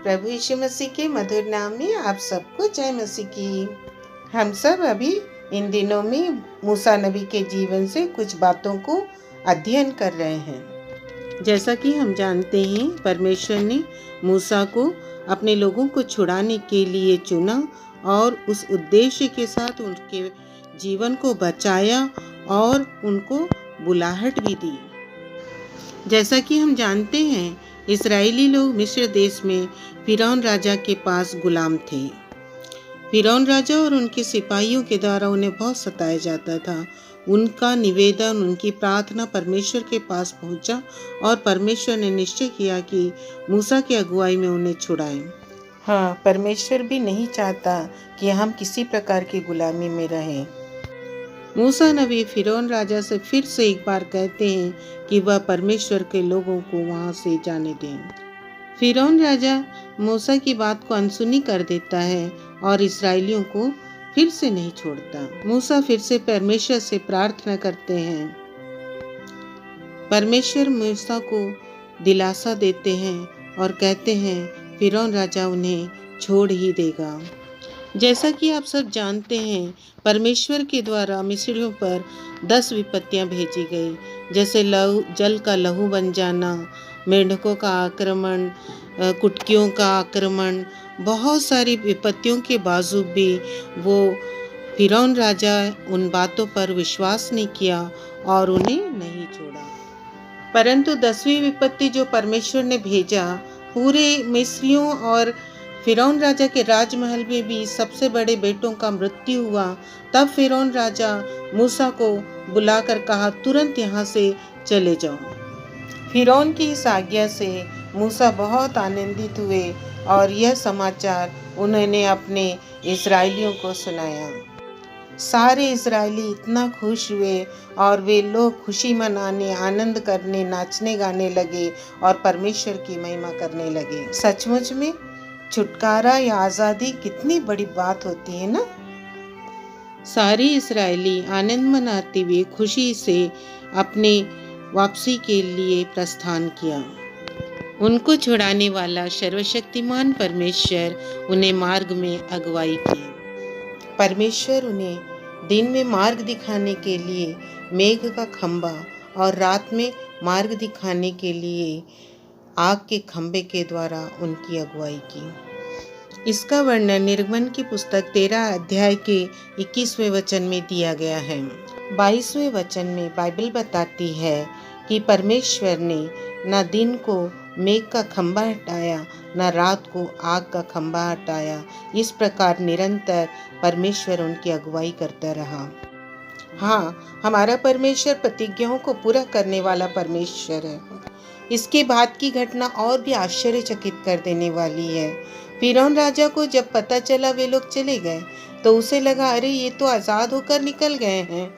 प्रभु यीशु मसीह के मधुर नाम में आप सबको जय मसीह की। हम सब अभी इन दिनों में मूसा नबी के जीवन से कुछ बातों को अध्ययन कर रहे हैं। जैसा कि हम जानते हैं, परमेश्वर ने मूसा को अपने लोगों को छुड़ाने के लिए चुना और उस उद्देश्य के साथ उनके जीवन को बचाया और उनको बुलाहट भी दी। जैसा कि हम जानते हैं, इस्राएली लोग मिस्र देश में फिरौन राजा के पास गुलाम थे। फिरौन राजा और उनके सिपाहियों के द्वारा उन्हें बहुत सताया जाता था। उनका निवेदन, उनकी प्रार्थना परमेश्वर के पास पहुंचा और परमेश्वर ने निश्चय किया कि मूसा की अगुवाई में उन्हें छुड़ाएं। हाँ, परमेश्वर भी नहीं चाहता कि हम किसी प्रकार की गुलामी में रहें। मूसा नबी फिरौन राजा से फिर से एक बार कहते हैं कि वह परमेश्वर के लोगों को वहां से जाने दें। फिरौन राजा मूसा की बात को अनसुनी कर देता है और इस्राएलियों को फिर से नहीं छोड़ता। मूसा फिर से परमेश्वर से प्रार्थना करते हैं। परमेश्वर मूसा को दिलासा देते हैं और कहते हैं फिरौन राजा उन्हें छोड़ ही देगा। जैसा कि आप सब जानते हैं, परमेश्वर के द्वारा मिस्रियों पर 10 विपत्तियां भेजी गई, जैसे जल का लहू बन जाना, मेंढकों का आक्रमण, कुटकियों का आक्रमण। बहुत सारी विपत्तियों के बावजूद भी वो फिरौन राजा उन बातों पर विश्वास नहीं किया और उन्हें नहीं छोड़ा। परंतु 10वीं विपत्ति जो परमेश्वर ने भेजा, पूरे मिस्रियों और फिरौन राजा के राजमहल में भी सबसे बड़े बेटों का मृत्यु हुआ। तब फिरौन राजा मूसा को बुलाकर कहा, तुरंत यहाँ से चले जाओ। फिरौन की इस आज्ञा से मूसा बहुत आनंदित हुए और यह समाचार उन्होंने अपने इस्राएलियों को सुनाया। सारे इस्राएली इतना खुश हुए और वे लोग खुशी मनाने, आनंद करने, नाचने गाने लगे और परमेश्वर की महिमा करने लगे। सचमुच में छुटकारा या आज़ादी कितनी बड़ी बात होती है ना। सारे इस्राएली आनंद मनाते हुए खुशी से अपने वापसी के लिए प्रस्थान किया। उनको छुड़ाने वाला सर्वशक्तिमान परमेश्वर उन्हें मार्ग में अगुवाई की। परमेश्वर उन्हें दिन में मार्ग दिखाने के लिए मेघ का खंभा और रात में मार्ग दिखाने के लिए आग के खंभे के द्वारा उनकी अगुवाई की। इसका वर्णन निर्गमन की पुस्तक 13 अध्याय के 21वें वचन में दिया गया है। 22वें वचन में बाइबल बताती है कि परमेश्वर ने न दिन को मेघ का खंभा हटाया, न रात को आग का खंभा हटाया। इस प्रकार निरंतर परमेश्वर उनकी अगुवाई करता रहा। हाँ, हमारा परमेश्वर प्रतिज्ञाओं को पूरा करने वाला परमेश्वर है। इसके बाद की घटना और भी आश्चर्यचकित कर देने वाली है। फिरौन राजा को जब पता चला वे लोग चले गए तो उसे लगा, अरे ये तो आज़ाद होकर निकल गए हैं।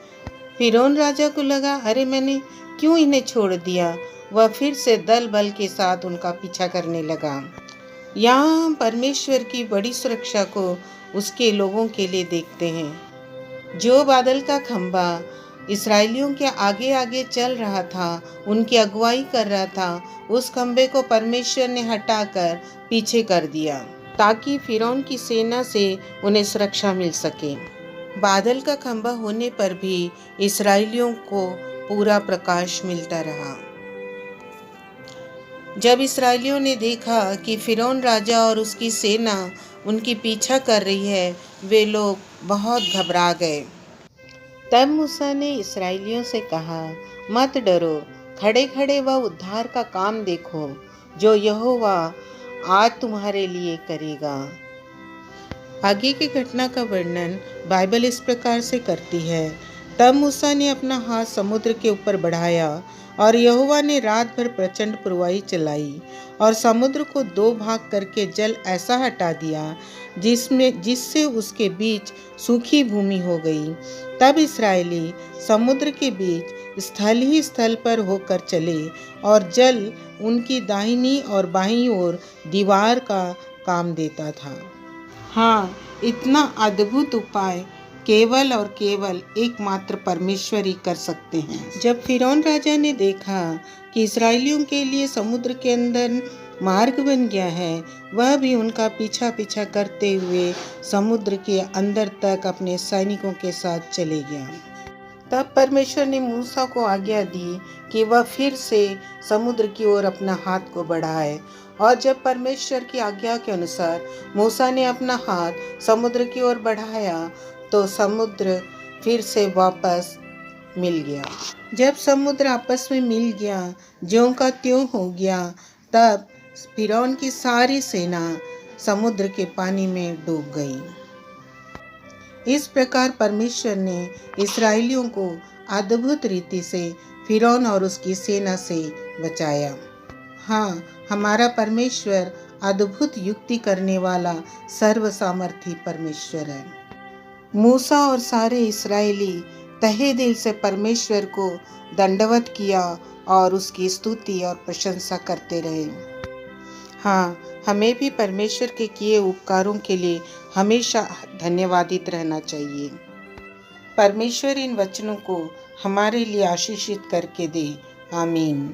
फिरौन राजा को लगा, अरे मैंने क्यों इन्हें छोड़ दिया। वह फिर से दल बल के साथ उनका पीछा करने लगा। यहाँ हम परमेश्वर की बड़ी सुरक्षा को उसके लोगों के लिए देखते हैं। जो बादल का खंभा इस्राएलियों के आगे आगे चल रहा था, उनकी अगुवाई कर रहा था, उस खंभे को परमेश्वर ने हटाकर पीछे कर दिया ताकि फिरौन की सेना से उन्हें सुरक्षा मिल सके। बादल का खंभा होने पर भी इस्राएलियों को पूरा प्रकाश मिलता रहा। जब इस्राएलियों ने देखा कि फिरौन राजा और उसकी सेना उनकी पीछा कर रही है, वे लोग बहुत घबरा गए। तब मूसा ने इस्राएलियों से कहा, मत डरो, खड़े खड़े वह उद्धार का काम देखो जो यहोवा आज तुम्हारे लिए करेगा। आगे की घटना का वर्णन बाइबल इस प्रकार से करती है। तब मूसा ने अपना हाथ समुद्र के ऊपर बढ़ाया और यहोवा ने रात भर प्रचंड पुरवाई चलाई और समुद्र को 2 भाग करके जल ऐसा हटा दिया जिससे उसके बीच सूखी भूमि हो गई। तब इस्राएली समुद्र के बीच स्थल ही स्थल पर होकर चले और जल उनकी दाहिनी और बाईं ओर दीवार का काम देता था। हाँ, इतना अद्भुत उपाय केवल और केवल एकमात्र परमेश्वर ही कर सकते हैं। जब फिरौन राजा ने देखा कि इस्राएलियों के लिए समुद्र के अंदर मार्ग बन गया है, वह भी उनका पीछा पीछा करते हुए समुद्र के अंदर तक अपने सैनिकों के साथ चले गया। तब परमेश्वर ने मूसा को आज्ञा दी कि वह फिर से समुद्र की ओर अपना हाथ को बढ़ाए, और जब परमेश्वर की आज्ञा के अनुसार मूसा ने अपना हाथ समुद्र की ओर बढ़ाया तो समुद्र फिर से वापस मिल गया। जब समुद्र आपस में मिल गया, ज्यों का त्यों हो गया, तब फिरौन की सारी सेना समुद्र के पानी में डूब गई। इस प्रकार परमेश्वर ने इस्राएलियों को अद्भुत रीति से फिरौन और उसकी सेना से बचाया। हाँ, हमारा परमेश्वर अद्भुत युक्ति करने वाला सर्वसामर्थी परमेश्वर है। मूसा और सारे इस्राएली तहे दिल से परमेश्वर को दंडवत किया और उसकी स्तुति और प्रशंसा करते रहे। हाँ, हमें भी परमेश्वर के किए उपकारों के लिए हमेशा धन्यवादित रहना चाहिए। परमेश्वर इन वचनों को हमारे लिए आशीषित करके दे। आमीन।